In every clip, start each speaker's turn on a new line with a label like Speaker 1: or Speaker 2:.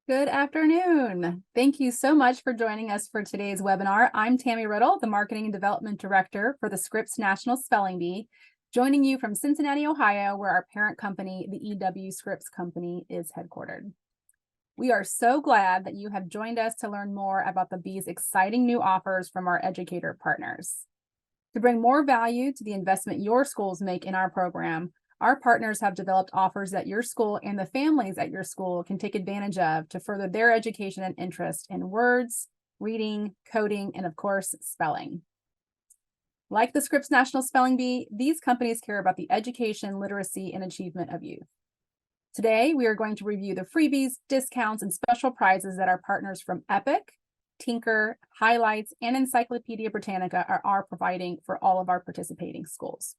Speaker 1: Good afternoon. Thank you so much for joining us for today's webinar. I'm Tammy Riddle, the Marketing and Development Director for the Scripps National Spelling Bee, joining you from Cincinnati, Ohio, where our parent company, the E.W. Scripps Company, is headquartered. We are so glad that you have joined us to learn more about the Bee's exciting new offers from our educator partners. To bring more value to the investment your schools make in our program, our partners have developed offers that your school and the families at your school can take advantage of to further their education and interest in words, reading, coding, and of course, spelling. Like the Scripps National Spelling Bee, these companies care about the education, literacy, and achievement of youth. Today, we are going to review the freebies, discounts, and special prizes that our partners from Epic, Tinker, Highlights, and Encyclopedia Britannica are providing for all of our participating schools.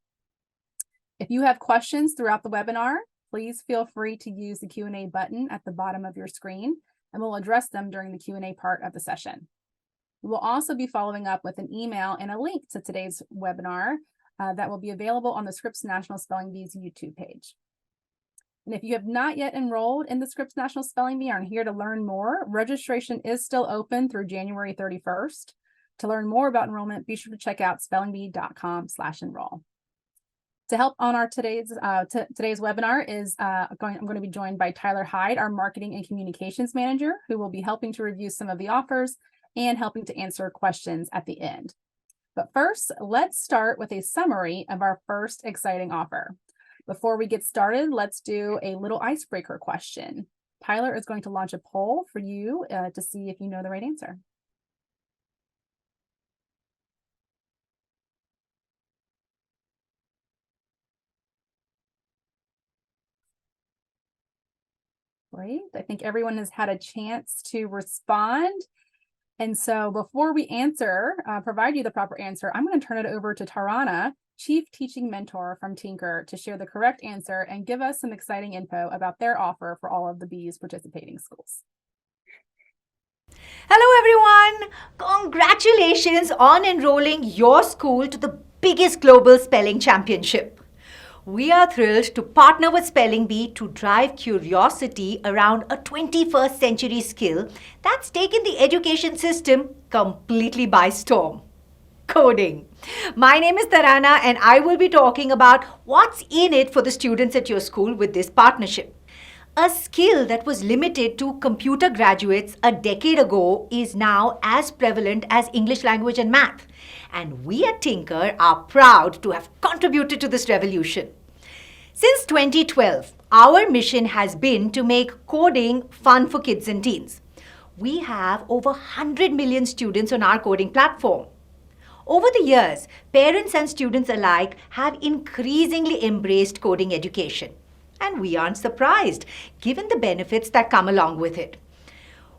Speaker 1: If you have questions throughout the webinar, please feel free to use the Q&A button at the bottom of your screen, and we'll address them during the Q&A part of the session. We will also be following up with an email and a link to today's webinar that will be available on the Scripps National Spelling Bee's YouTube page. And if you have not yet enrolled in the Scripps National Spelling Bee and are here to learn more, registration is still open through January 31st. To learn more about enrollment, be sure to check out spellingbee.com/enroll. To help on our today's webinar I'm going to be joined by Tyler Hyde, our Marketing and Communications Manager, who will be helping to review some of the offers and helping to answer questions at the end. But first, let's start with a summary of our first exciting offer. Before we get started, let's do a little icebreaker question. Tyler is going to launch a poll for you to see if you know the right answer. Great. I think everyone has had a chance to respond. And so before we provide you the proper answer, I'm going to turn it over to Tarana, Chief Teaching Mentor from Tinker, to share the correct answer and give us some exciting info about their offer for all of the Bee's participating schools.
Speaker 2: Hello everyone! Congratulations on enrolling your school to the biggest global spelling championship. We are thrilled to partner with Spelling Bee to drive curiosity around a 21st century skill that's taken the education system completely by storm. Coding. My name is Tarana and I will be talking about what's in it for the students at your school with this partnership. A skill that was limited to computer graduates a decade ago is now as prevalent as English language and math. And we at Tinker are proud to have contributed to this revolution. Since 2012, our mission has been to make coding fun for kids and teens. We have over 100 million students on our coding platform. Over the years, parents and students alike have increasingly embraced coding education. And we aren't surprised, given the benefits that come along with it.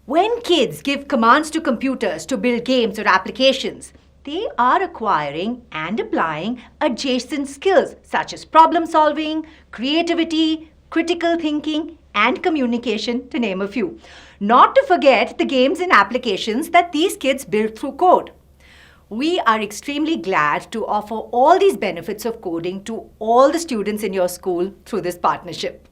Speaker 2: When kids give commands to computers to build games or applications, they are acquiring and applying adjacent skills such as problem solving, creativity, critical thinking, and communication, to name a few. Not to forget the games and applications that these kids build through code. We are extremely glad to offer all these benefits of coding to all the students in your school through this partnership.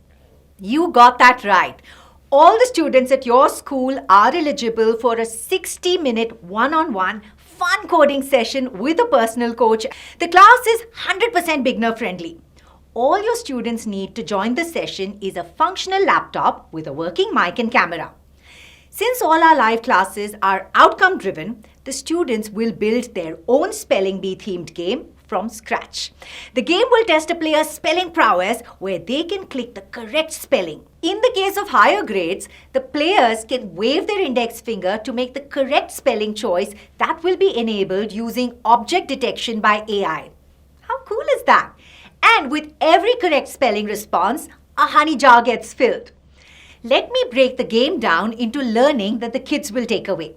Speaker 2: You got that right. All the students at your school are eligible for a 60-minute one-on-one fun coding session with a personal coach. The class is 100% beginner friendly. All your students need to join the session is a functional laptop with a working mic and camera. Since all our live classes are outcome driven, the students will build their own Spelling Bee themed game from scratch. The game will test a player's spelling prowess where they can click the correct spelling. In the case of higher grades, the players can wave their index finger to make the correct spelling choice that will be enabled using object detection by AI. How cool is that? And with every correct spelling response, a honey jar gets filled. Let me break the game down into learning that the kids will take away.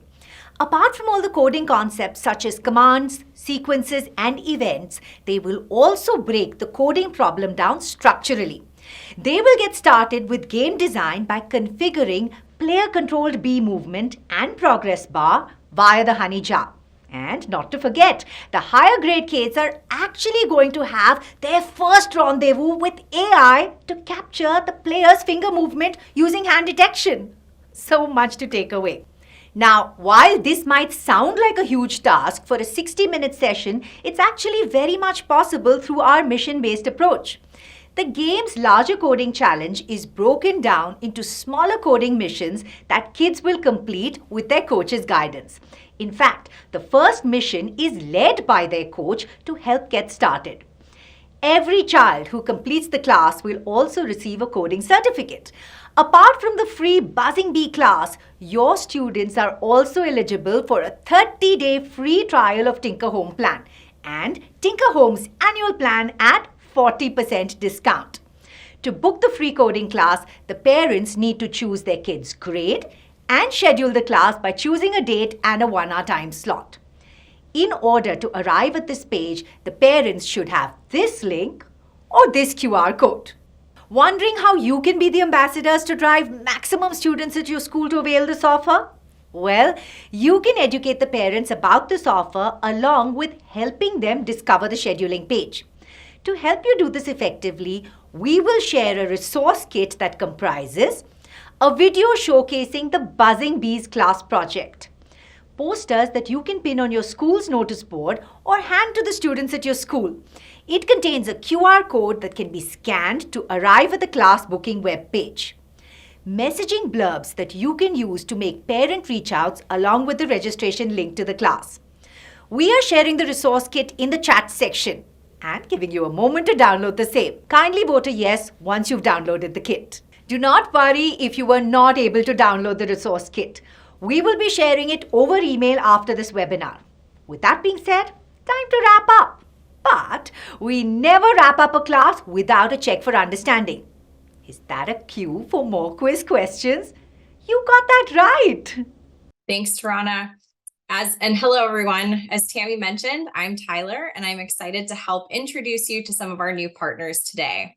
Speaker 2: Apart from all the coding concepts such as commands, sequences, and events, they will also break the coding problem down structurally. They will get started with game design by configuring player-controlled bee movement and progress bar via the honey jar. And not to forget, the higher grade kids are actually going to have their first rendezvous with AI to capture the player's finger movement using hand detection. So much to take away. Now, while this might sound like a huge task for a 60-minute session, it's actually very much possible through our mission-based approach. The game's larger coding challenge is broken down into smaller coding missions that kids will complete with their coach's guidance. In fact, the first mission is led by their coach to help get started. Every child who completes the class will also receive a coding certificate. Apart from the free Buzzing Bee class, your students are also eligible for a 30-day free trial of Tinker Home plan and Tinker Home's annual plan at 40% discount. To book the free coding class, the parents need to choose their kid's grade and schedule the class by choosing a date and a 1-hour time slot. In order to arrive at this page, the parents should have this link or this QR code. Wondering how you can be the ambassadors to drive maximum students at your school to avail this offer? Well, you can educate the parents about this offer along with helping them discover the scheduling page. To help you do this effectively, we will share a resource kit that comprises a video showcasing the Buzzing Bees class project, posters that you can pin on your school's notice board or hand to the students at your school. It contains a QR code that can be scanned to arrive at the class booking web page. Messaging blurbs that you can use to make parent reach outs along with the registration link to the class. We are sharing the resource kit in the chat section and giving you a moment to download the same. Kindly vote a yes once you've downloaded the kit. Do not worry if you were not able to download the resource kit. We will be sharing it over email after this webinar. With that being said, time to wrap up. But we never wrap up a class without a check for understanding. Is that a cue for more quiz questions? You got that right.
Speaker 3: Thanks, Tarana. And hello, everyone. As Tammy mentioned, I'm Tyler, and I'm excited to help introduce you to some of our new partners today.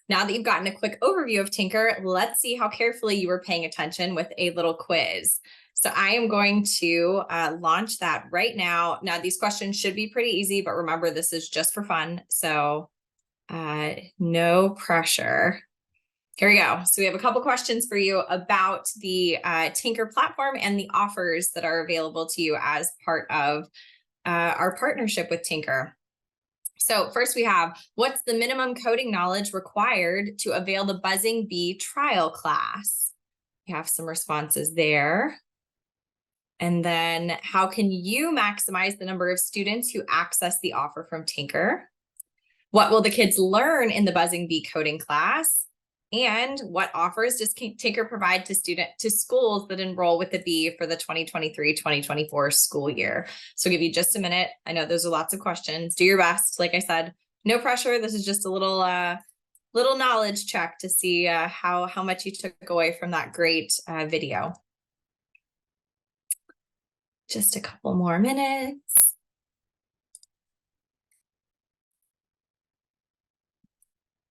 Speaker 3: Now that you've gotten a quick overview of Tinker, let's see how carefully you were paying attention with a little quiz. So I am going to launch that right now. Now, these questions should be pretty easy, but remember, this is just for fun. So no pressure. Here we go. So we have a couple questions for you about the Tinker platform and the offers that are available to you as part of our partnership with Tinker. So first we have, what's the minimum coding knowledge required to avail the Buzzing Bee trial class? We have some responses there. And then how can you maximize the number of students who access the offer from Tinker? What will the kids learn in the Buzzing Bee coding class? And what offers does Tinker provide to schools that enroll with the Bee for the 2023-2024 school year? So I'll give you just a minute. I know those are lots of questions. Do your best. Like I said, no pressure. This is just a little knowledge check to see how much you took away from that great video. Just a couple more minutes.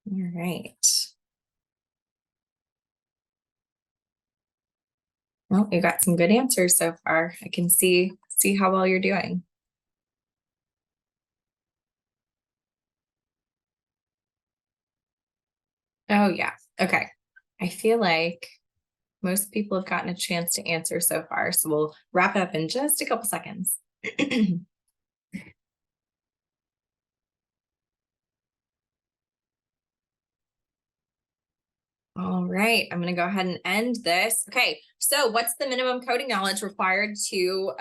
Speaker 3: All right. Well, you got some good answers so far. I can see how well you're doing. Oh, yeah. Okay. I feel like most people have gotten a chance to answer so far, so we'll wrap it up in just a couple seconds. All right, I'm going to go ahead and end this. Okay, so what's the minimum coding knowledge required to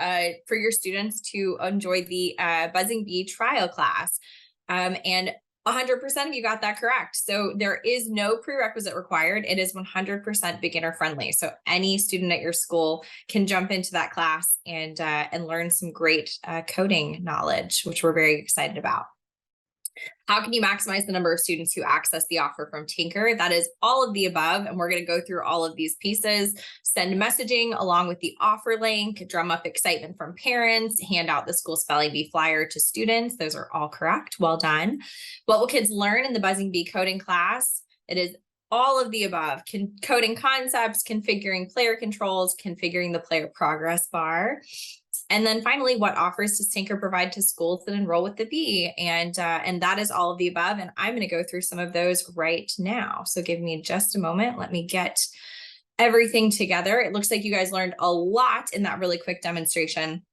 Speaker 3: for your students to enjoy the Buzzing Bee trial class? And 100% of you got that correct. So there is no prerequisite required. It is 100% beginner friendly. So any student at your school can jump into that class and learn some great coding knowledge, which we're very excited about. How can you maximize the number of students who access the offer from Tinker? That is all of the above, and we're going to go through all of these pieces. Send messaging along with the offer link, drum up excitement from parents, hand out the school spelling bee flyer to students. Those are all correct. Well done. What will kids learn in the Buzzing Bee coding class? It is all of the above. Coding concepts, configuring player controls, configuring the player progress bar. And then finally, what offers does Tinker provide to schools that enroll with the Bee? And that is all of the above. And I'm going to go through some of those right now. So give me just a moment. Let me get everything together. It looks like you guys learned a lot in that really quick demonstration.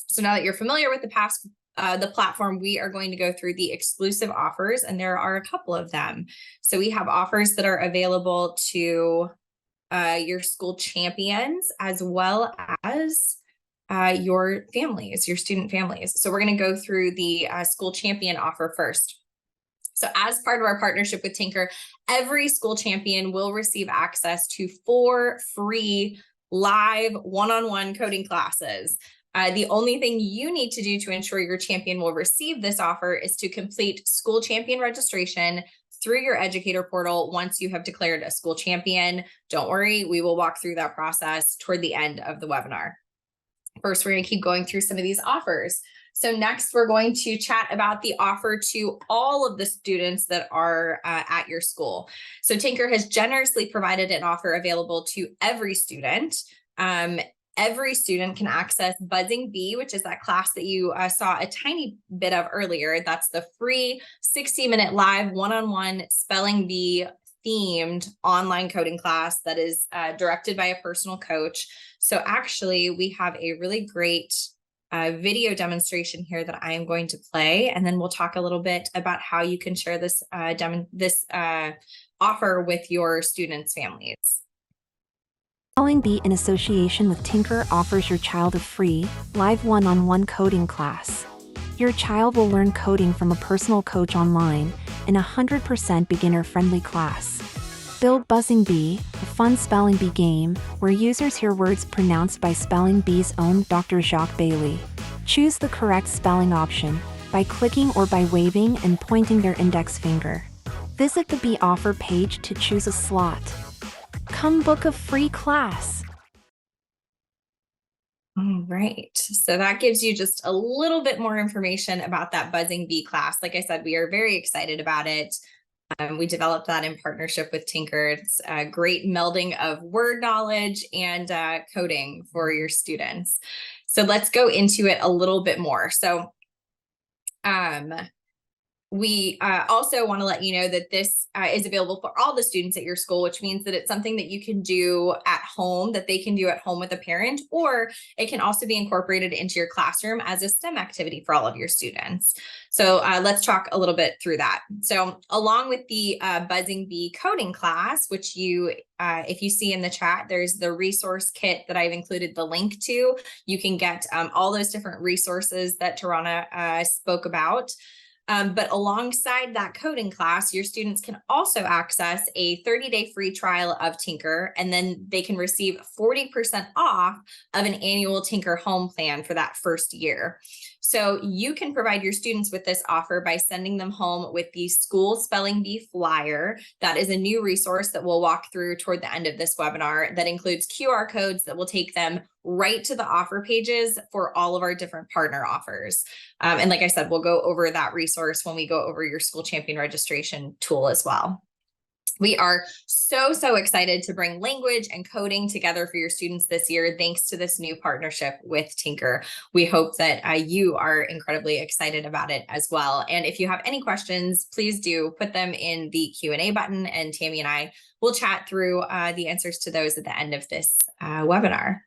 Speaker 3: So now that you're familiar with the platform, we are going to go through the exclusive offers, and there are a couple of them. So we have offers that are available to your school champions, as well as your families, your student families. So we're going to go through the school champion offer first. So as part of our partnership with Tinker, every school champion will receive access to 4 free live one-on-one coding classes. The only thing you need to do to ensure your champion will receive this offer is to complete school champion registration through your educator portal once you have declared a school champion. Don't worry, we will walk through that process toward the end of the webinar. First, we're going to keep going through some of these offers. So next, we're going to chat about the offer to all of the students that are at your school. So Tinker has generously provided an offer available to every student. Every student can access Buzzing Bee, which is that class that you saw a tiny bit of earlier. That's the free 60-minute live one-on-one spelling bee themed online coding class that is directed by a personal coach. So actually, we have a really great video demonstration here that I am going to play, and then we'll talk a little bit about how you can share this offer with your students' families.
Speaker 4: Spelling Bee in association with Tinker offers your child a free, live one-on-one coding class. Your child will learn coding from a personal coach online in a 100% beginner-friendly class. Build Buzzing Bee, a fun spelling bee game where users hear words pronounced by Spelling Bee's own Dr. Jacques Bailey. Choose the correct spelling option by clicking or by waving and pointing their index finger. Visit the Bee offer page to choose a slot. Come book a free class.
Speaker 3: All right, so that gives you just a little bit more information about that Buzzing Bee class. Like I said, we are very excited about it. We developed that in partnership with Tinker. It's a great melding of word knowledge and coding for your students. So let's go into it a little bit more. So we also want to let you know that this is available for all the students at your school, which means that it's something that you can do at home, that they can do at home with a parent, or it can also be incorporated into your classroom as a STEM activity for all of your students. So let's talk a little bit through that. So along with the Buzzing Bee coding class, which if you see in the chat, there's the resource kit that I've included the link to. You can get all those different resources that Tarana spoke about. But alongside that coding class, your students can also access a 30-day free trial of Tinker, and then they can receive 40% off of an annual Tinker home plan for that first year. So you can provide your students with this offer by sending them home with the School Spelling Bee Flyer. That is a new resource that we'll walk through toward the end of this webinar that includes QR codes that will take them right to the offer pages for all of our different partner offers. And like I said, we'll go over that resource when we go over your school champion registration tool as well. We are so excited to bring language and coding together for your students this year, thanks to this new partnership with Tinker. We hope that you are incredibly excited about it as well. And if you have any questions, please do put them in the Q&A button, and Tammy and I will chat through the answers to those at the end of this webinar.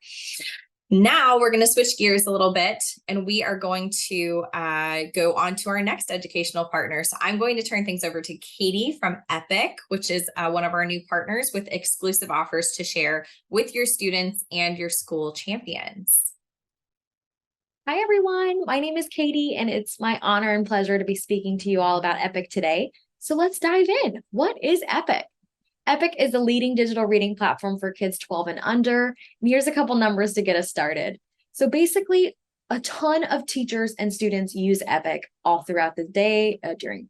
Speaker 3: Now we're going to switch gears a little bit, and we are going to go on to our next educational partner. So I'm going to turn things over to Katie from Epic, which is one of our new partners with exclusive offers to share with your students and your school champions.
Speaker 5: Hi, everyone. My name is Katie, and it's my honor and pleasure to be speaking to you all about Epic today. So let's dive in. What is Epic? Epic is a leading digital reading platform for kids 12 and under. And here's a couple numbers to get us started. So basically, a ton of teachers and students use Epic all throughout the day,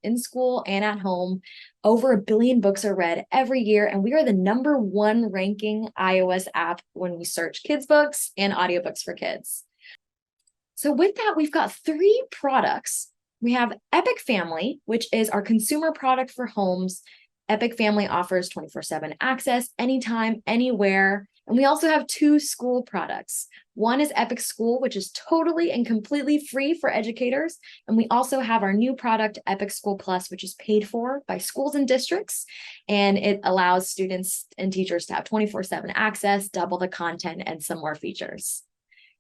Speaker 5: in school and at home. Over 1 billion books are read every year, and we are the #1 ranking iOS app when we search kids' books and audiobooks for kids. So with that, we've got 3 products. We have Epic Family, which is our consumer product for homes. Epic Family offers 24/7 access anytime, anywhere. And we also have 2 school products. One is Epic School, which is totally and completely free for educators. And we also have our new product, Epic School Plus, which is paid for by schools and districts. And it allows students and teachers to have 24/7 access, double the content, and some more features.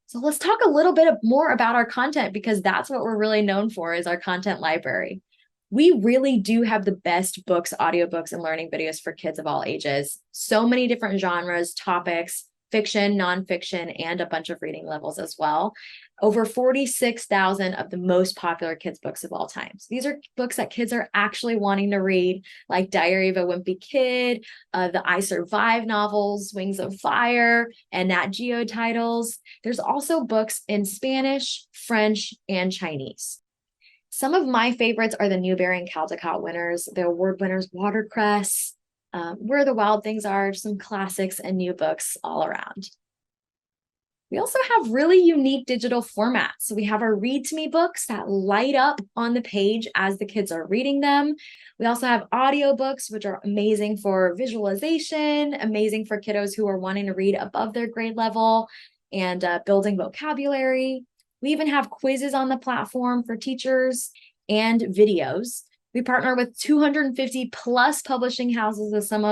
Speaker 5: So let's talk a little bit more about our content, because that's what we're really known for, is our content library. We really do have the best books, audiobooks, and learning videos for kids of all ages. So many different genres, topics, fiction, nonfiction, and a bunch of reading levels as well. Over 46,000 of the most popular kids' books of all time. So these are books that kids are actually wanting to read, like Diary of a Wimpy Kid, the I Survive novels, Wings of Fire, and Nat Geo titles. There's also books in Spanish, French, and Chinese. Some of my favorites are the Newbery and Caldecott winners, the award winners, Watercress, Where the Wild Things Are, some classics and new books all around. We also have really unique digital formats. So we have our Read to Me books that light up on the page as the kids are reading them. We also have audiobooks, which are amazing for visualization, amazing for kiddos who are wanting to read above their grade level and building vocabulary. We even have quizzes on the platform for teachers and videos. We partner with 250 plus publishing houses, with some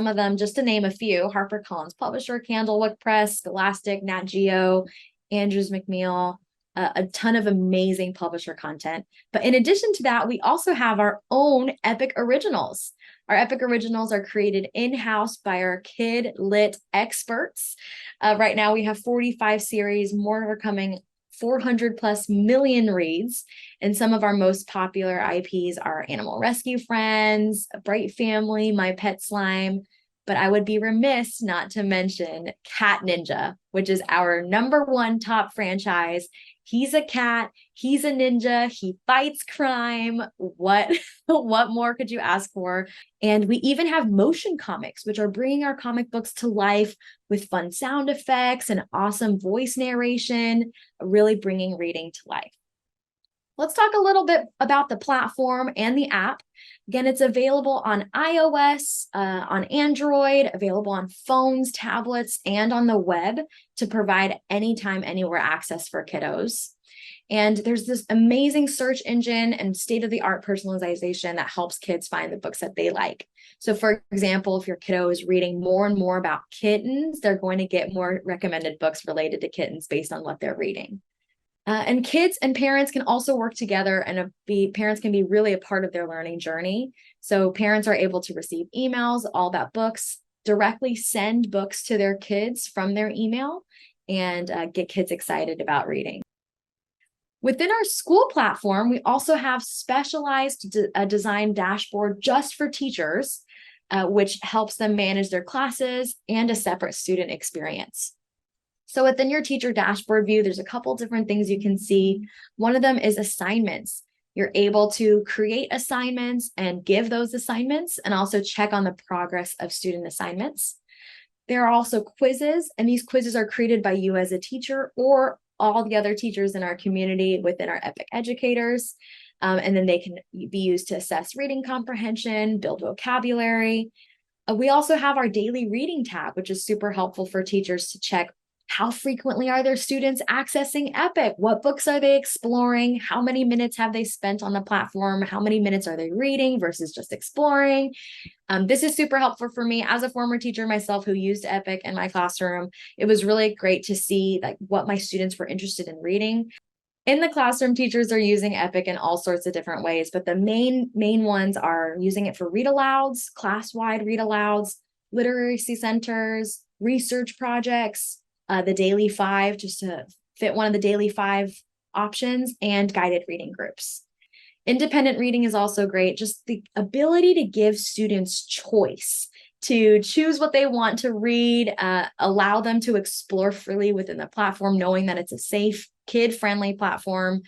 Speaker 5: of them, just to name a few: HarperCollins Publisher, Candlewick Press, Scholastic, Nat Geo, Andrews McMeel, a ton of amazing publisher content. But in addition to that, we also have our own Epic Originals. Our Epic Originals are created in-house by our kid lit experts. Right now we have 45 series, more are coming, 400 plus million reads. And some of our most popular IPs are Animal Rescue Friends, Bright Family, My Pet Slime. But I would be remiss not to mention Cat Ninja, which is our #1 top franchise. He's a cat, he's a ninja, he fights crime. What more could you ask for? And we even have motion comics, which are bringing our comic books to life with fun sound effects and awesome voice narration, really bringing reading to life. Let's talk a little bit about the platform and the app. Again, it's available on iOS, on Android, available on phones, tablets, and on the web to provide anytime, anywhere access for kiddos. And there's this amazing search engine and state-of-the-art personalization that helps kids find the books that they like. So for example, if your kiddo is reading more and more about kittens, they're going to get more recommended books related to kittens based on what they're reading. And kids and parents can also work together, and parents can be really a part of their learning journey. So parents are able to receive emails all about books, directly send books to their kids from their email, and get kids excited about reading. Within our school platform, we also have specialized design dashboard just for teachers, which helps them manage their classes and a separate student experience. So within your teacher dashboard view, there's a couple different things you can see. One of them is assignments. You're able to create assignments and give those assignments, and also check on the progress of student assignments. There are also quizzes, and these quizzes are created by you as a teacher or all the other teachers in our community within our Epic educators. And then they can be used to assess reading comprehension, build vocabulary. We also have our daily reading tab, which is super helpful for teachers to check how frequently are their students accessing Epic? What books are they exploring? How many minutes have they spent on the platform? How many minutes are they reading versus just exploring? This is super helpful for me as a former teacher myself who used Epic in my classroom. It was really great to see what my students were interested in reading. In the classroom, teachers are using Epic in all sorts of different ways, but the main ones are using it for read-alouds, class-wide read-alouds, literacy centers, research projects, the Daily 5, just to fit one of the Daily 5 options, and guided reading groups. Independent reading is also great, just the ability to give students choice, to choose what they want to read, allow them to explore freely within the platform, knowing that it's a safe, kid-friendly platform.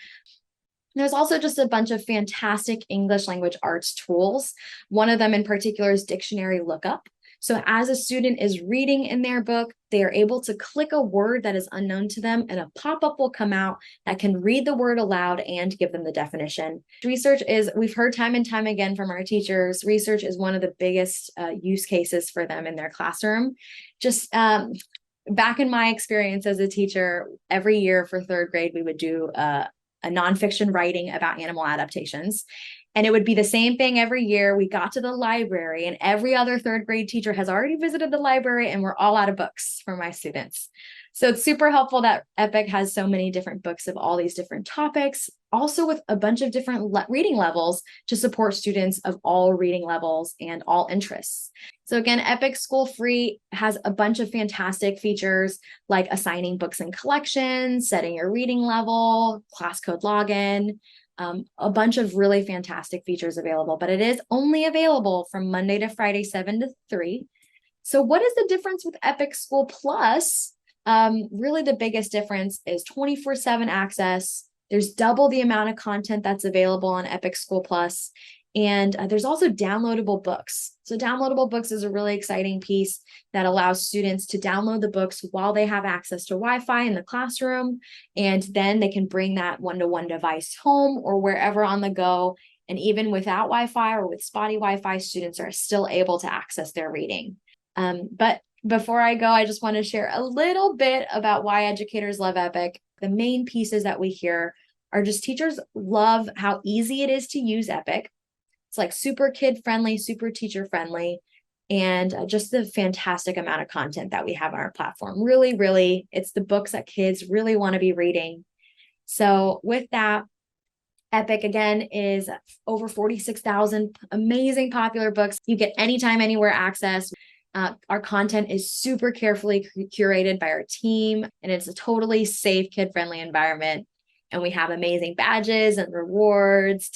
Speaker 5: There's also just a bunch of fantastic English language arts tools. One of them in particular is Dictionary Lookup. So as a student is reading in their book, they are able to click a word that is unknown to them, and a pop-up will come out that can read the word aloud and give them the definition. Research is, we've heard time and time again from our teachers, research is one of the biggest use cases for them in their classroom. Just back in my experience as a teacher, every year for third grade, we would do a nonfiction writing about animal adaptations. And it would be the same thing every year. We got to the library, and every other third grade teacher has already visited the library, and we're all out of books for my students. So it's super helpful that Epic has so many different books of all these different topics, also with a bunch of different reading levels to support students of all reading levels and all interests. So again, Epic School Free has a bunch of fantastic features like assigning books and collections, setting your reading level, class code login, a bunch of really fantastic features available, but it is only available from Monday to Friday, 7 to 3. So what is the difference with Epic School Plus? Really the biggest difference is 24/7 access. There's double the amount of content that's available on Epic School Plus. And there's also downloadable books. So downloadable books is a really exciting piece that allows students to download the books while they have access to Wi-Fi in the classroom. And then they can bring that one-to-one device home or wherever on the go. And even without Wi-Fi or with spotty Wi-Fi, students are still able to access their reading. But before I go, I just want to share a little bit about why educators love Epic. The main pieces that we hear are just teachers love how easy it is to use Epic. It's like super kid friendly, super teacher friendly, and just the fantastic amount of content that we have on our platform. Really, it's the books that kids really want to be reading. So with that, Epic again is over 46,000 amazing popular books. You get anytime, anywhere access. Our content is super carefully curated by our team, and it's a totally safe, kid-friendly environment. And we have amazing badges and rewards.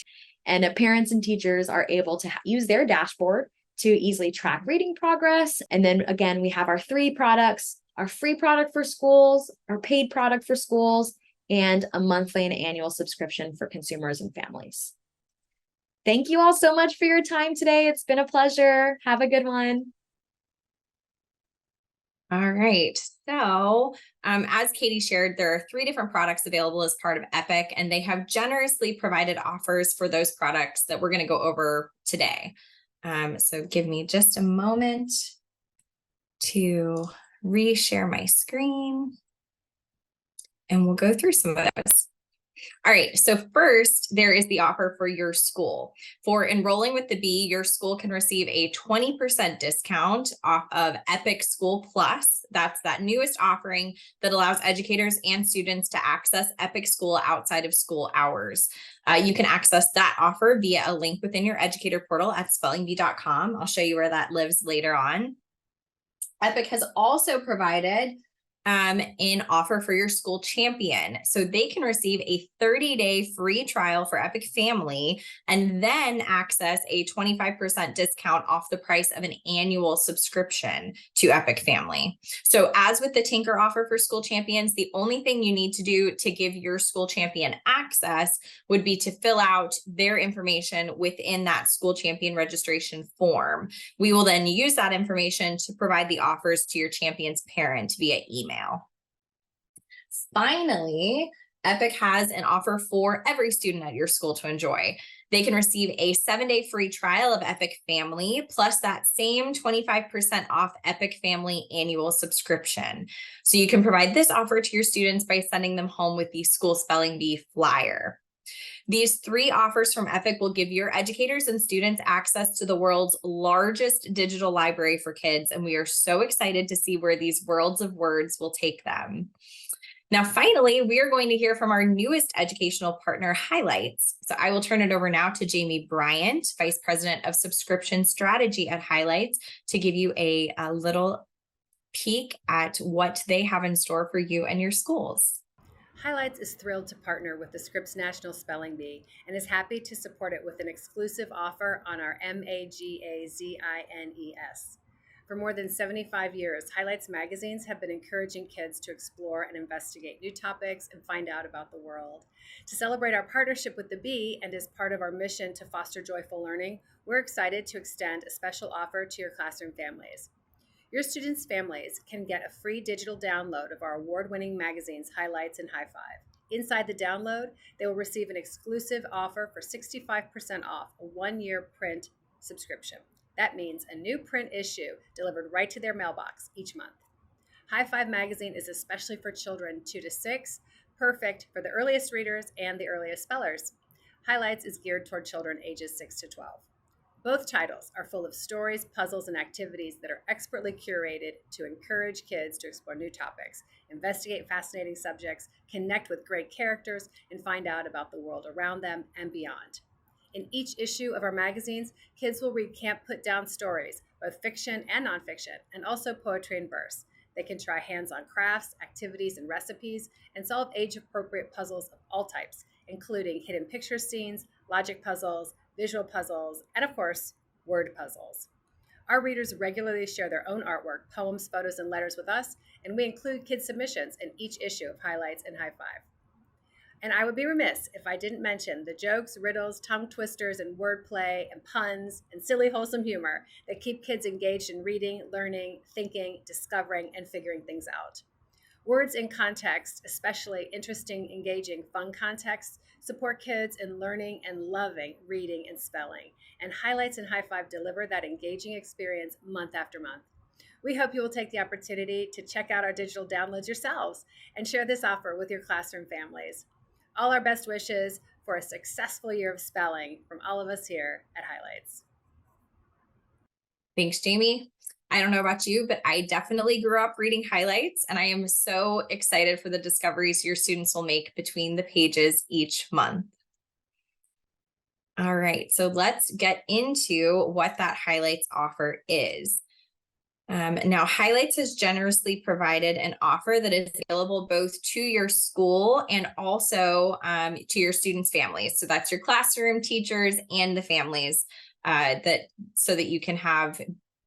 Speaker 5: And parents and teachers are able to use their dashboard to easily track reading progress. And then again, we have our 3 products, our free product for schools, our paid product for schools, and a monthly and annual subscription for consumers and families. Thank you all so much for your time today. It's been a pleasure. Have a good one.
Speaker 3: All right. So, as Katie shared, there are 3 different products available as part of Epic, and they have generously provided offers for those products that we're going to go over today. So give me just a moment to reshare my screen, and we'll go through some of those. All right, so first, there is the offer for your school. For enrolling with the Bee, your school can receive a 20% discount off of Epic School Plus. That's that newest offering that allows educators and students to access Epic School outside of school hours. You can access that offer via a link within your educator portal at spellingbee.com. I'll show you where that lives later on. Epic has also provided an offer for your school champion. So they can receive a 30-day free trial for Epic Family and then access a 25% discount off the price of an annual subscription to Epic Family. So as with the Tinker offer for school champions, the only thing you need to do to give your school champion access would be to fill out their information within that school champion registration form. We will then use that information to provide the offers to your champion's parent via email. Finally, Epic has an offer for every student at your school to enjoy. They can receive a 7-day free trial of Epic Family, plus that same 25% off Epic Family annual subscription. So you can provide this offer to your students by sending them home with the School Spelling Bee flyer. These 3 offers from Epic will give your educators and students access to the world's largest digital library for kids, and we are so excited to see where these worlds of words will take them. Now, finally, we are going to hear from our newest educational partner, Highlights. So I will turn it over now to Jamie Bryant, Vice President of Subscription Strategy at Highlights, to give you a little peek at what they have in store for you and your schools.
Speaker 6: Highlights is thrilled to partner with the Scripps National Spelling Bee and is happy to support it with an exclusive offer on our MAGAZINES. For more than 75 years, Highlights magazines have been encouraging kids to explore and investigate new topics and find out about the world. To celebrate our partnership with the Bee and as part of our mission to foster joyful learning, we're excited to extend a special offer to your classroom families. Your students' families can get a free digital download of our award-winning magazines, Highlights and High Five. Inside the download, they will receive an exclusive offer for 65% off a one-year print subscription. That means a new print issue delivered right to their mailbox each month. High Five magazine is especially for children 2 to 6, perfect for the earliest readers and the earliest spellers. Highlights is geared toward children ages 6 to 12. Both titles are full of stories, puzzles, and activities that are expertly curated to encourage kids to explore new topics, investigate fascinating subjects, connect with great characters, and find out about the world around them and beyond. In each issue of our magazines, kids will read Can't Put Down stories, both fiction and nonfiction, and also poetry and verse. They can try hands-on crafts, activities, and recipes, and solve age-appropriate puzzles of all types, including hidden picture scenes, logic puzzles, visual puzzles, and of course, word puzzles. Our readers regularly share their own artwork, poems, photos, and letters with us, and we include kid submissions in each issue of Highlights and High Five. And I would be remiss if I didn't mention the jokes, riddles, tongue twisters, and wordplay, and puns, and silly, wholesome humor that keep kids engaged in reading, learning, thinking, discovering, and figuring things out. Words in context, especially interesting, engaging, fun contexts, support kids in learning and loving reading and spelling. And Highlights and High Five deliver that engaging experience month after month. We hope you will take the opportunity to check out our digital downloads yourselves and share this offer with your classroom families. All our best wishes for a successful year of spelling from all of us here at Highlights.
Speaker 3: Thanks, Jamie. I don't know about you, but I definitely grew up reading Highlights, and I am so excited for the discoveries your students will make between the pages each month. All right, so let's get into what that Highlights offer is. Now, Highlights has generously provided an offer that is available both to your school and also to your students' families. So that's your classroom, teachers, and the families so that you can have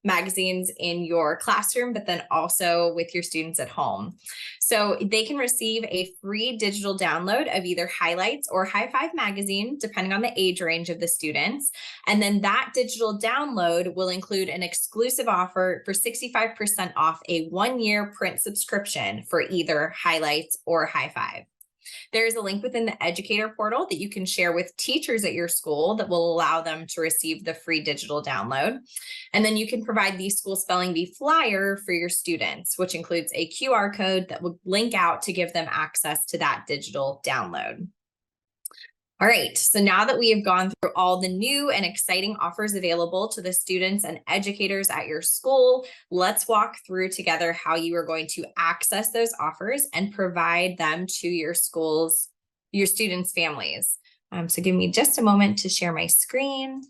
Speaker 3: magazines in your classroom, but then also with your students at home. So they can receive a free digital download of either Highlights or High Five magazine, depending on the age range of the students. And then that digital download will include an exclusive offer for 65% off a one-year print subscription for either Highlights or High Five. There's a link within the educator portal that you can share with teachers at your school that will allow them to receive the free digital download. And then you can provide the School Spelling Bee flyer for your students, which includes a QR code that will link out to give them access to that digital download. All right, so now that we have gone through all the new and exciting offers available to the students and educators at your school, let's walk through together how you are going to access those offers and provide them to your schools, your students' families. So give me just a moment to share my screen.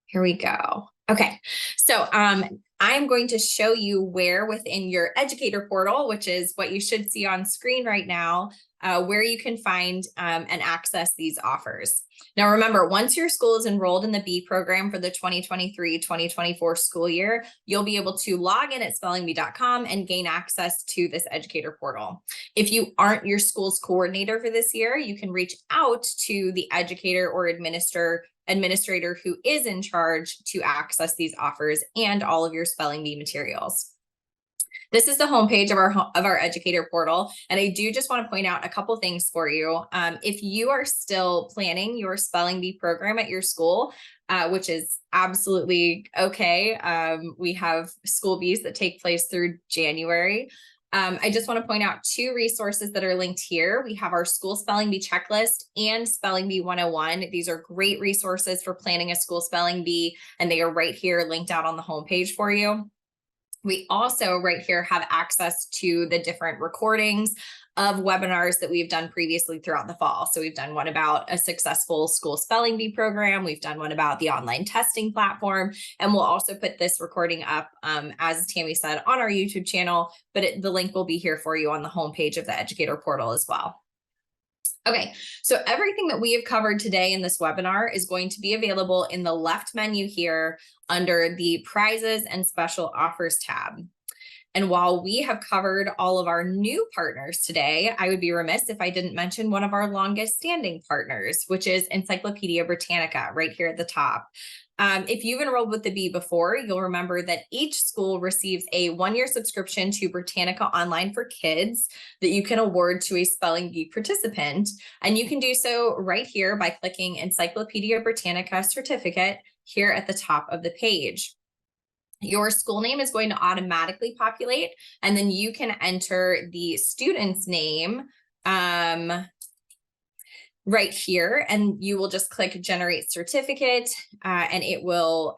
Speaker 3: Here we go. Okay, so I'm going to show you where within your educator portal, which is what you should see on screen right now, where you can find and access these offers. Now, remember, once your school is enrolled in the Bee program for the 2023-2024 school year, you'll be able to log in at spellingbee.com and gain access to this educator portal. If you aren't your school's coordinator for this year, you can reach out to the educator or administrator who is in charge to access these offers and all of your Spelling Bee materials. This is the homepage of our educator portal. And I do just want to point out a couple things for you. If you are still planning your Spelling Bee program at your school, which is absolutely okay. We have school bees that take place through January. I just want to point out two resources that are linked here. We have our School Spelling Bee Checklist and Spelling Bee 101. These are great resources for planning a school spelling bee, and they are right here linked out on the homepage for you. We also right here have access to the different recordings of webinars that we've done previously throughout the fall. So we've done one about a successful school spelling bee program. We've done one about the online testing platform, and we'll also put this recording up, as Tammy said, on our YouTube channel, but the link will be here for you on the homepage of the educator portal as well. Okay, so everything that we have covered today in this webinar is going to be available in the left menu here under the prizes and special offers tab. And while we have covered all of our new partners today, I would be remiss if I didn't mention one of our longest standing partners, which is Encyclopedia Britannica right here at the top. If you've enrolled with the Bee before, you'll remember that each school receives a 1-year subscription to Britannica Online for Kids that you can award to a Spelling Bee participant. And you can do so right here by clicking Encyclopedia Britannica Certificate here at the top of the page. Your school name is going to automatically populate, and then you can enter the student's name right here, and you will just click Generate Certificate, and it will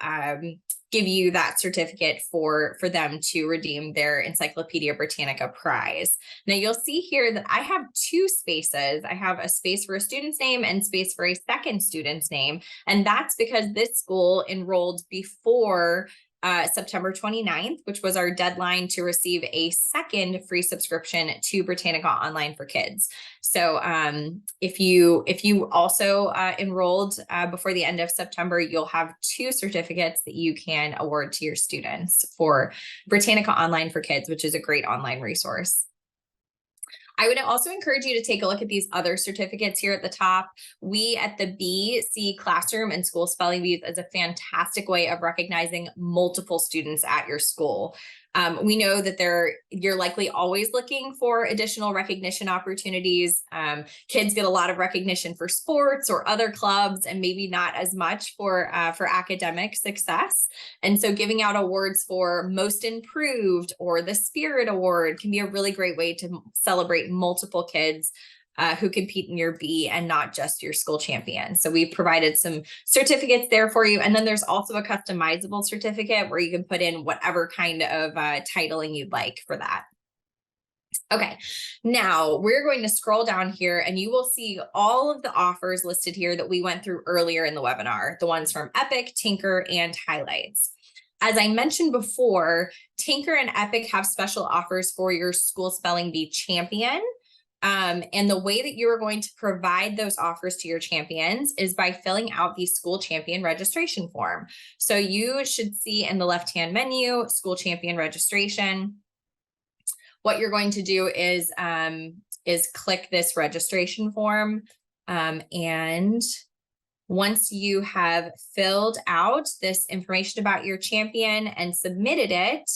Speaker 3: give you that certificate for them to redeem their Encyclopedia Britannica prize. Now you'll see here that I have 2 spaces. I have a space for a student's name and space for a second student's name. And that's because this school enrolled before September 29th, which was our deadline to receive a second free subscription to Britannica Online for Kids. So if you also enrolled before the end of September, you'll have 2 certificates that you can award to your students for Britannica Online for Kids, which is a great online resource. I would also encourage you to take a look at these other certificates here at the top. We at the Bee see classroom and school spelling bees as a fantastic way of recognizing multiple students at your school. We know that you're likely always looking for additional recognition opportunities. Kids get a lot of recognition for sports or other clubs, and maybe not as much for academic success. And so giving out awards for Most Improved or the Spirit Award can be a really great way to celebrate multiple kids who compete in your Bee and not just your school champion. So we've provided some certificates there for you. And then there's also a customizable certificate where you can put in whatever kind of titling you'd like for that. Okay, now we're going to scroll down here and you will see all of the offers listed here that we went through earlier in the webinar, the ones from Epic, Tinker, and Highlights. As I mentioned before, Tinker and Epic have special offers for your school spelling bee champion. And the way that you are going to provide those offers to your champions is by filling out the school champion registration form. So you should see in the left-hand menu, school champion registration. What you're going to do is click this registration form. And once you have filled out this information about your champion and submitted it,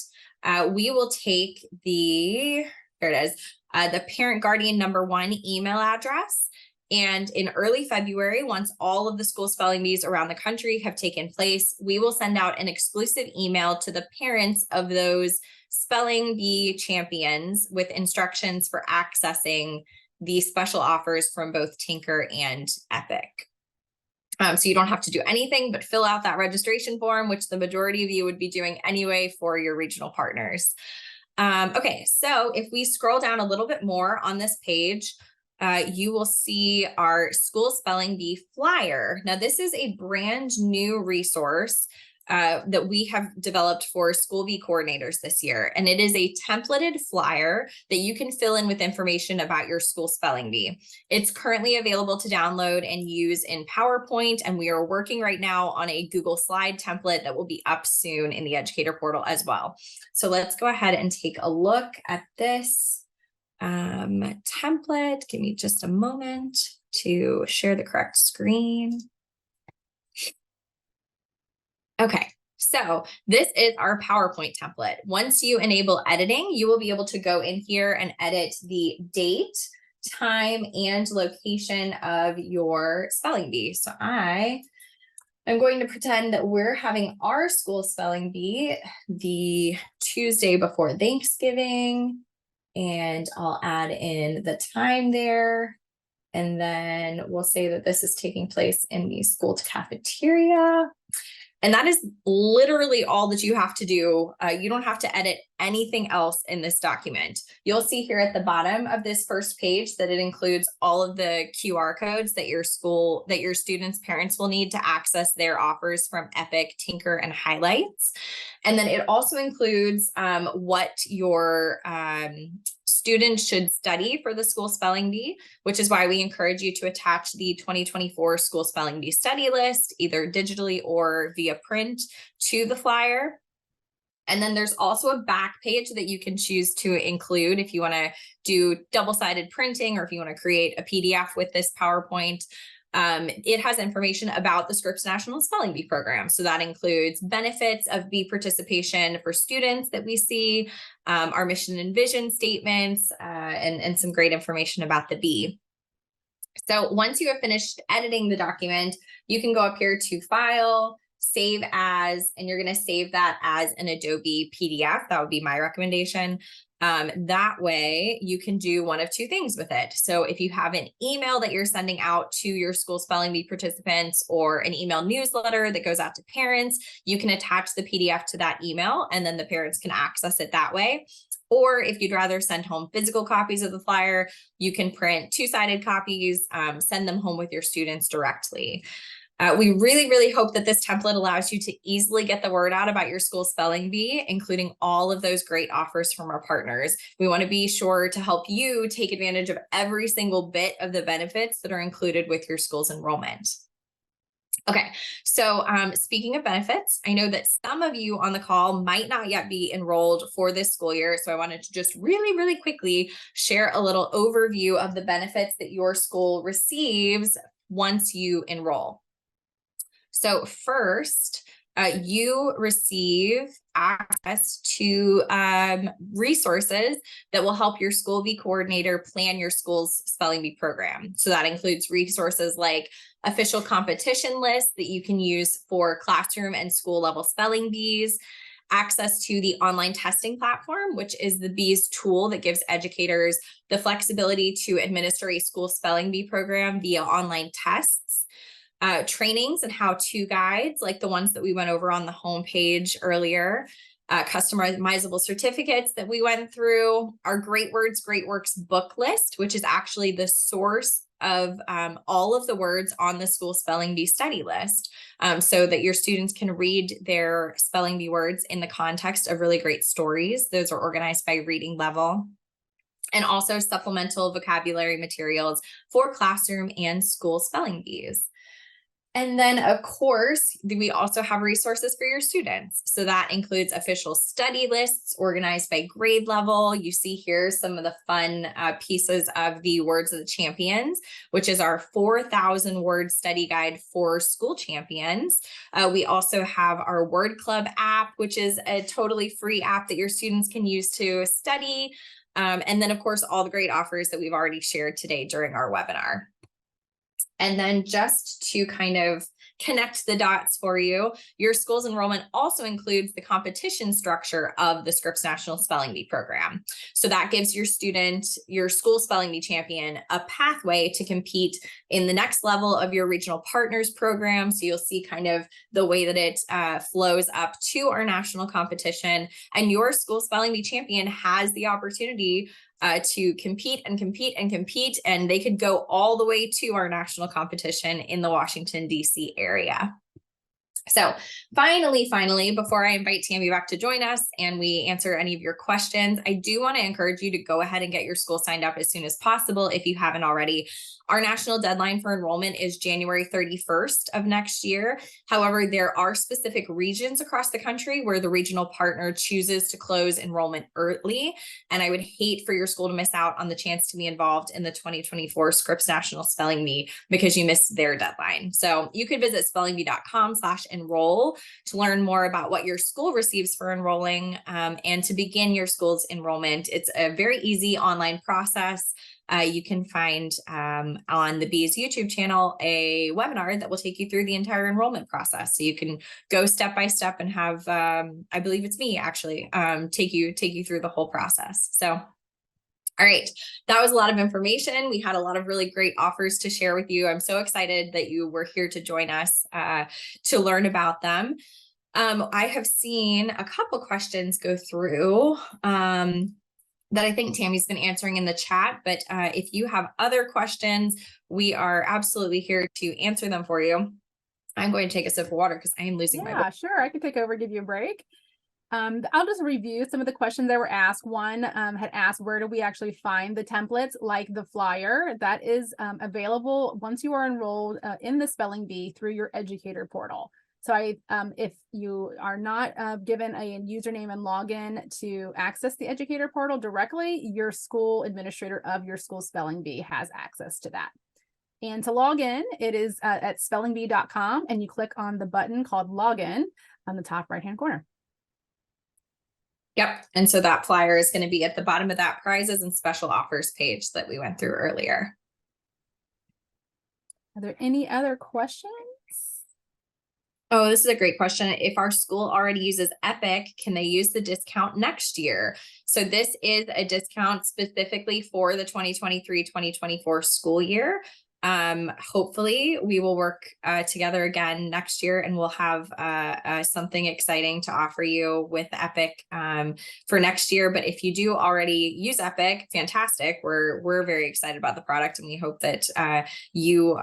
Speaker 3: we will take here it is, the parent guardian number 1 email address. And in early February, once all of the school spelling bees around the country have taken place, we will send out an exclusive email to the parents of those spelling bee champions with instructions for accessing the special offers from both Tinker and Epic. So you don't have to do anything but fill out that registration form, which the majority of you would be doing anyway for your regional partners. Okay, so if we scroll down a little bit more on this page, you will see our school spelling bee flyer. Now, this is a brand new resource that we have developed for school bee coordinators this year. And it is a templated flyer that you can fill in with information about your school spelling bee. It's currently available to download and use in PowerPoint. And we are working right now on a Google Slide template that will be up soon in the educator portal as well. So let's go ahead and take a look at this template. Give me just a moment to share the correct screen. Okay, so this is our PowerPoint template. Once you enable editing, you will be able to go in here and edit the date, time, and location of your spelling bee. So I'm going to pretend that we're having our school spelling bee the Tuesday before Thanksgiving, and I'll add in the time there. And then we'll say that this is taking place in the school cafeteria. And that is literally all that you have to do. You don't have to edit anything else in this document. You'll see here at the bottom of this first page that it includes all of the QR codes that your students' parents will need to access their offers from Epic, Tinker, and Highlights. And then it also includes what your students should study for the school spelling bee, which is why we encourage you to attach the 2024 school spelling bee study list, either digitally or via print, to the flyer. And then there's also a back page that you can choose to include if you want to do double-sided printing or if you want to create a PDF with this PowerPoint. It has information about the Scripps National Spelling Bee program. So that includes benefits of bee participation for students that we see, our mission and vision statements, and some great information about the bee. So once you have finished editing the document, you can go up here to File, Save As, and you're going to save that as an Adobe PDF. That would be my recommendation. That way you can do one of two things with it. So if you have an email that you're sending out to your school spelling bee participants, or an email newsletter that goes out to parents, you can attach the PDF to that email, and then the parents can access it that way. Or if you'd rather send home physical copies of the flyer, you can print two-sided copies, send them home with your students directly. We really, really hope that this template allows you to easily get the word out about your school spelling bee, including all of those great offers from our partners. We want to be sure to help you take advantage of every single bit of the benefits that are included with your school's enrollment. Okay, so speaking of benefits, I know that some of you on the call might not yet be enrolled for this school year. So I wanted to just really, really quickly share a little overview of the benefits that your school receives once you enroll. So first, you receive access to resources that will help your school bee coordinator plan your school's spelling bee program. So that includes resources like official competition lists that you can use for classroom and school level spelling bees, access to the online testing platform, which is the bees tool that gives educators the flexibility to administer a school spelling bee program via online tests. Trainings and how-to guides like the ones that we went over on the homepage earlier, customizable certificates that we went through, our Great Words, Great Works book list, which is actually the source of all of the words on the school spelling bee study list, so that your students can read their spelling bee words in the context of really great stories. Those are organized by reading level. And also supplemental vocabulary materials for classroom and school spelling bees. And then, of course, we also have resources for your students. So that includes official study lists organized by grade level. You see here some of the fun pieces of the Words of the Champions, which is our 4,000 word study guide for school champions. We also have our Word Club app, which is a totally free app that your students can use to study. And then, of course, all the great offers that we've already shared today during our webinar. And then just to kind of connect the dots for you, your school's enrollment also includes the competition structure of the Scripps National Spelling Bee program. So that gives your student, your school spelling bee champion, a pathway to compete in the next level of your regional partners program. So you'll see kind of the way that it flows up to our national competition, and your school spelling bee champion has the opportunity to compete and compete and compete, and they could go all the way to our national competition in the Washington, D.C. area. So finally, before I invite Tammy back to join us and we answer any of your questions, I do want to encourage you to go ahead and get your school signed up as soon as possible if you haven't already. Our national deadline for enrollment is January 31st of next year. However, there are specific regions across the country where the regional partner chooses to close enrollment early. And I would hate for your school to miss out on the chance to be involved in the 2024 Scripps National Spelling Bee because you missed their deadline. So you could visit spellingbee.com/enroll to learn more about what your school receives for enrolling and to begin your school's enrollment. It's a very easy online process. You can find on the Bees YouTube channel a webinar that will take you through the entire enrollment process. So you can go step by step and have, I believe it's me actually, take you through the whole process. So, all right, that was a lot of information. We had a lot of really great offers to share with you. I'm so excited that you were here to join us to learn about them. I have seen a couple questions go through that I think Tammy's been answering in the chat, but if you have other questions, we are absolutely here to answer them for you. I'm going to take a sip of water because I am losing my voice.
Speaker 1: Yeah, sure. I can take over, give you a break. I'll just review some of the questions that were asked. One had asked, where do we actually find the templates like the flyer? That is available once you are enrolled in the Spelling Bee through your educator portal. So if you are not given a username and login to access the educator portal directly, your school administrator of your school spelling bee has access to that. And to log in, it is at spellingbee.com, and you click on the button called Login on the top right-hand corner.
Speaker 3: Yep. And so that flyer is going to be at the bottom of that prizes and special offers page that we went through earlier.
Speaker 1: Are there any other questions?
Speaker 3: Oh, this is a great question. If our school already uses Epic, can they use the discount next year? So this is a discount specifically for the 2023-2024 school year. Hopefully we will work together again next year, and we'll have something exciting to offer you with Epic for next year. But if you do already use Epic, fantastic. We're very excited about the product, and we hope that you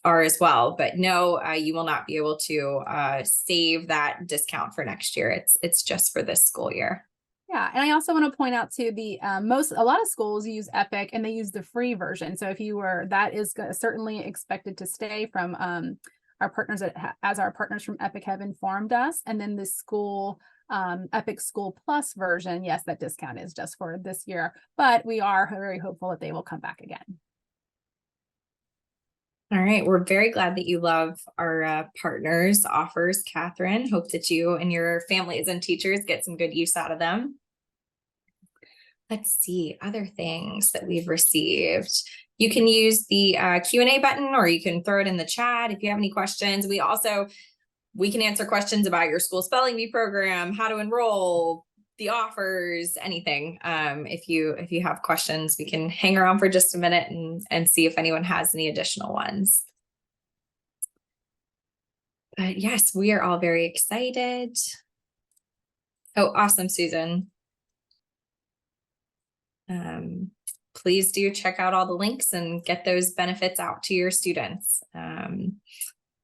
Speaker 3: are as well. But no, you will not be able to save that discount for next year. It's just for this school year.
Speaker 1: Yeah, and I also want to point out to the a lot of schools use Epic, and they use the free version. So if you were, that is certainly expected to stay from our partners as our partners from Epic have informed us. And then the school Epic School Plus version, yes, that discount is just for this year, but we are very hopeful that they will come back again.
Speaker 3: All right, we're very glad that you love our partners offers, Catherine. Hope that you and your families and teachers get some good use out of them. Let's see other things that we've received. You can use the Q&A button, or you can throw it in the chat if you have any questions. We can answer questions about your school spelling bee program, how to enroll, the offers, anything. If you have questions, we can hang around for just a minute and see if anyone has any additional ones. But yes, we are all very excited. Oh, awesome, Susan. Please do check out all the links and get those benefits out to your students.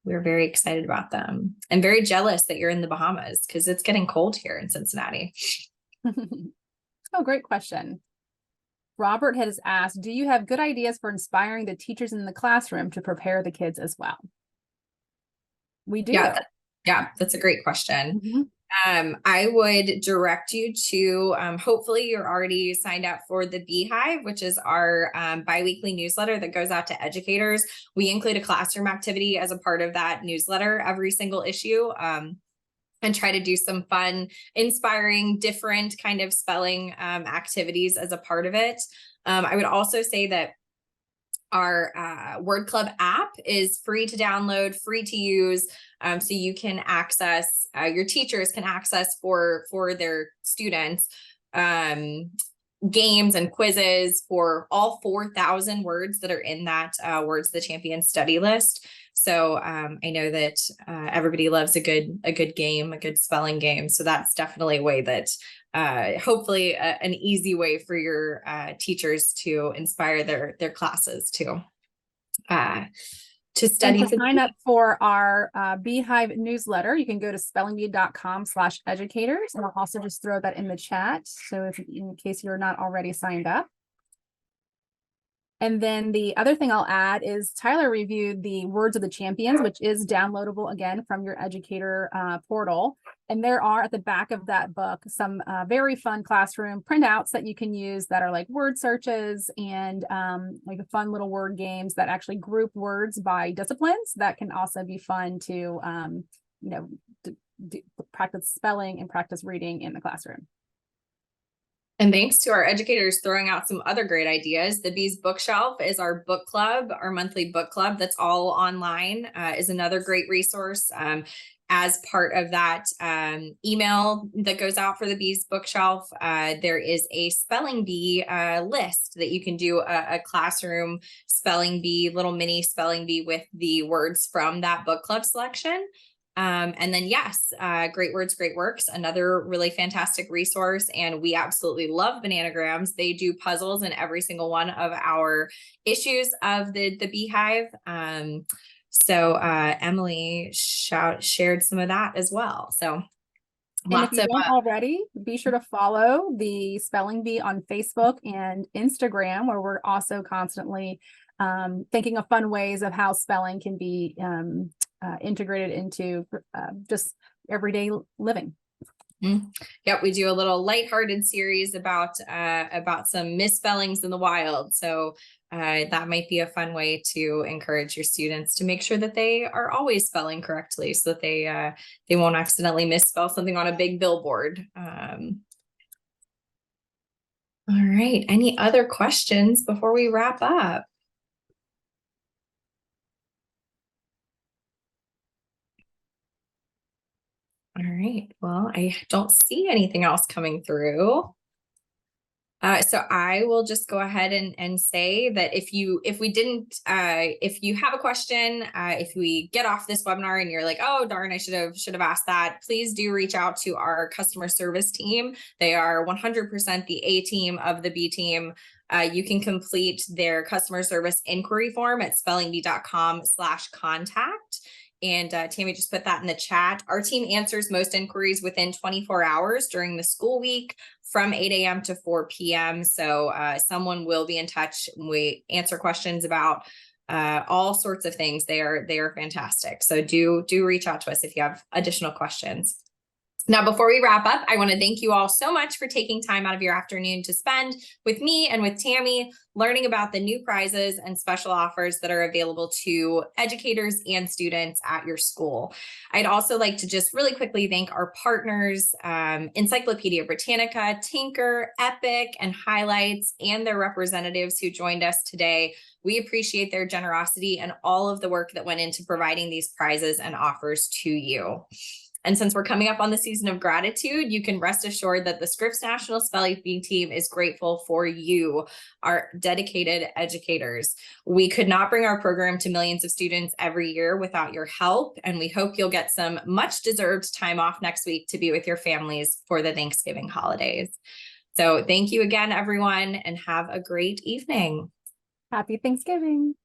Speaker 3: We're very excited about them and very jealous that you're in the Bahamas, because it's getting cold here in Cincinnati.
Speaker 1: Oh, great question. Robert has asked, do you have good ideas for inspiring the teachers in the classroom to prepare the kids as well? We do.
Speaker 3: Yeah, that's a great question.
Speaker 1: Mm-hmm.
Speaker 3: I would direct you to, hopefully you're already signed up for the Beehive, which is our biweekly newsletter that goes out to educators. We include a classroom activity as a part of that newsletter every single issue, and try to do some fun, inspiring, different kind of spelling activities as a part of it. I would also say that our Word Club app is free to download, free to use. So you can access, your teachers can access for their students games and quizzes for all 4,000 words that are in that Words of the Champion study list. So I know that everybody loves a good game, a good spelling game. So that's definitely a way that hopefully an easy way for your teachers to inspire their classes to study.
Speaker 1: And to sign up for our Beehive newsletter, you can go to spellingbee.com/educators, and I'll also just throw that in the chat. So if in case you're not already signed up. And then the other thing I'll add is Tyler reviewed the Words of the Champions, which is downloadable again from your educator portal. And there are at the back of that book some very fun classroom printouts that you can use that are like word searches and like fun little word games that actually group words by disciplines that can also be fun to practice spelling and practice reading in the classroom.
Speaker 3: And thanks to our educators throwing out some other great ideas. The Bees Bookshelf is our book club, our monthly book club that's all online, is another great resource. As part of that email that goes out for the Bees Bookshelf, there is a spelling bee list that you can do a classroom spelling bee, little mini spelling bee with the words from that book club selection. And then yes, Great Words, Great Works, another really fantastic resource. And we absolutely love Bananagrams. They do puzzles in every single one of our issues of the Beehive. So Emily shared some of that as well. So
Speaker 1: lots of already, be sure to follow the Spelling Bee on Facebook and Instagram, where we're also constantly thinking of fun ways of how spelling can be integrated into just everyday living.
Speaker 3: Yep, we do a little lighthearted series about some misspellings in the wild. So that might be a fun way to encourage your students to make sure that they are always spelling correctly, so that they won't accidentally misspell something on a big billboard. All right, any other questions before we wrap up? All right, well, I don't see anything else coming through. So I will just go ahead and say that if you have a question, if we get off this webinar and you're like, oh darn, I should have asked that, please do reach out to our customer service team. They are 100% the A team of the B team. You can complete their customer service inquiry form at spellingbee.com/contact. And Tammy just put that in the chat. Our team answers most inquiries within 24 hours during the school week from 8 a.m. to 4 p.m. So someone will be in touch. We answer questions about all sorts of things. They are fantastic. So do reach out to us if you have additional questions. Now, before we wrap up, I want to thank you all so much for taking time out of your afternoon to spend with me and with Tammy, learning about the new prizes and special offers that are available to educators and students at your school. I'd also like to just really quickly thank our partners, Encyclopedia Britannica, Tinker, Epic, and Highlights, and their representatives who joined us today. We appreciate their generosity and all of the work that went into providing these prizes and offers to you. And since we're coming up on the season of gratitude, you can rest assured that the Scripps National Spelling Bee team is grateful for you, our dedicated educators. We could not bring our program to millions of students every year without your help, and we hope you'll get some much deserved time off next week to be with your families for the Thanksgiving holidays. So thank you again, everyone, and have a great evening.
Speaker 1: Happy Thanksgiving.